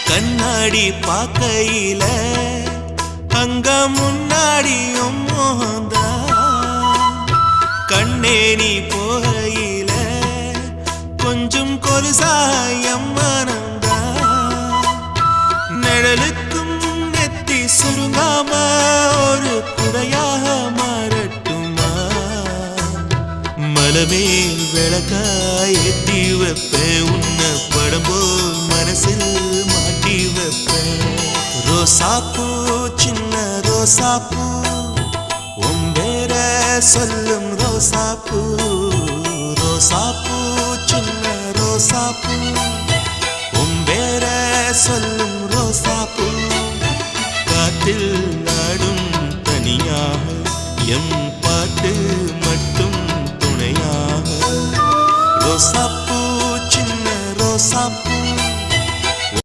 கண்ணாடி பார்க்கையில அங்க முன்னாடியும் மோகந்தா கண்ணே நீ போகையில கொஞ்சம் கொலுசாயம் மனந்தா நிழலுக்கும் நெத்தி சுருங்காம ஒரு குடையாக மாறட்டுமா மலமேல் விளக்காய் ஏத்தி வைப்பேன் உன்னை படம் போல் மனசில் மாட்டி வைப்பேன் ரோசாப்பூ சின்ன ரோசாப்பூ உம்பேர சொல்லும் ரோசாப்பூ ரோசாப்பூ சின்ன ரோசாப்பூ உம்பேர சொல்லும் ரோசாப்பூ காற்றில் நாடும் தனியாக எம் பாட்டு மட்டும் துணையாக ரோசாப்பூ சின்ன ரோசாப்பூ